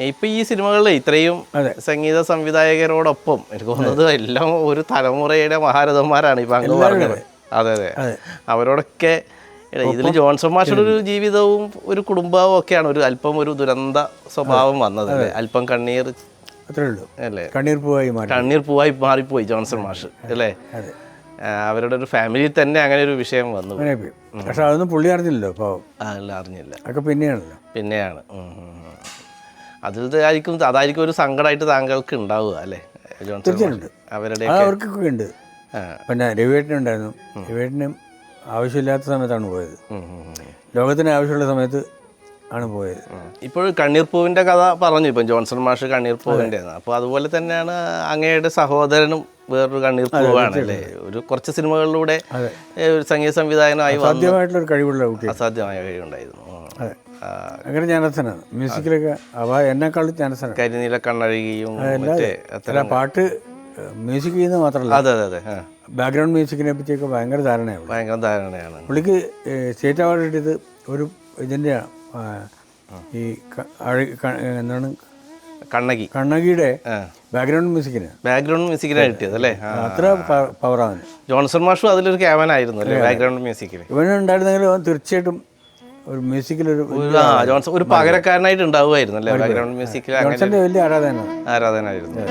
ഇപ്പൊ ഈ സിനിമകളിൽ ഇത്രയും സംഗീത സംവിധായകരോടൊപ്പം എനിക്ക് തോന്നുന്നത് എല്ലാം ഒരു തലമുറയുടെ മഹാരഥന്മാരാണ് ഇപ്പൊ അങ്ങ് പറഞ്ഞത്. അതെ അതെ, അവരോടൊക്കെ ഇതിൽ ജോൺസൺ മാഷയുടെ ഒരു ജീവിതവും ഒരു കുടുംബവും ഒക്കെയാണ് ഒരു അല്പം ഒരു ദുരന്ത സ്വഭാവം വന്നത്. അല്പം കണ്ണീർ അല്ലേ, കണ്ണീർ പൂവായി മാറിപ്പോയി ജോൺസൺ മാഷ് അല്ലേ. അവരുടെ ഒരു ഫാമിലിയിൽ തന്നെ അങ്ങനെ ഒരു വിഷയം വന്നു. പക്ഷെ അതൊന്നും പുള്ളി അറിഞ്ഞില്ലല്ലോ. അപ്പോൾ അറിഞ്ഞില്ല, അതൊക്കെ പിന്നെയാണ് അതായിരിക്കും ഒരു സങ്കടമായിട്ട് താങ്കൾക്ക് ഉണ്ടാവുക അല്ലേ ജോൺസൺ? അവരുടെ അവർക്കൊക്കെ ഉണ്ട്. പിന്നെ രവിയേട്ടനുണ്ടായിരുന്നു. രവിയേട്ടനും ആവശ്യമില്ലാത്ത സമയത്താണ് പോയത്, ലോകത്തിന് ആവശ്യമുള്ള സമയത്ത് ആണ് പോയത്. ഇപ്പോൾ കണ്ണീർപ്പൂവിൻ്റെ കഥ പറഞ്ഞു ഇപ്പം ജോൺസൺ മാഷ് കണ്ണീർപ്പൂവിൻ്റെ. അപ്പോൾ അതുപോലെ തന്നെയാണ് അങ്ങയുടെ സഹോദരനും വേറൊരു കണ്ണീർപ്പൂവാണ് അല്ലേ. ഒരു കുറച്ച് സിനിമകളിലൂടെ ഒരു സംഗീത സംവിധായകനായി അസാധ്യമായിട്ടുള്ളൊരു കഴിവുള്ള കുട്ടി, അസാധ്യമായ കഴിവുണ്ടായിരുന്നു. അങ്ങനെ ജ്ഞാനസ്ഥനാണ് മ്യൂസിക്കിലൊക്കെ. എന്നെക്കാളും ജ്ഞാനസ്ഥനാണ്. കരിനീല കണ്ണഴുകിയും പാട്ട് മ്യൂസിക് ചെയ്യുന്നത് മാത്രമല്ല, അതെ അതെ അതെ, ബാക്ക്ഗ്രൗണ്ട് മ്യൂസിക്കിനെ പറ്റിയൊക്കെ ഭയങ്കര ധാരണയാണ് പുള്ളിക്ക്. സ്റ്റേറ്റ് അവാർഡ് കിട്ടിയത് ഒരു ഇതിൻ്റെ ഈ എന്താണ് കണ്ണകിയുടെ ബാക്ക്ഗ്രൗണ്ട് മ്യൂസിക്കിനാണ് കിട്ടിയത് അല്ലേ. അത്ര പവറാണ്. ജോൺസൺ മാഷും അതിലൊരു ക്യാമനായിരുന്നു അല്ലേ ബാക്ക്ഗ്രൗണ്ട് മ്യൂസിക്കിൽ. ഇവനുണ്ടായിരുന്നെങ്കിൽ അവൻ തീർച്ചയായിട്ടും ഒരു മ്യൂസിക്കിലൊരു ജോൺസൺ ഒരു പകരക്കാരനായിട്ട് ഉണ്ടാവുമായിരുന്നു അല്ലേ ബാക്ക്ഗ്രൗണ്ട് മ്യൂസിക്കിൽ. ജോൺസന്റെ വലിയ ആരാധനായിരുന്നു.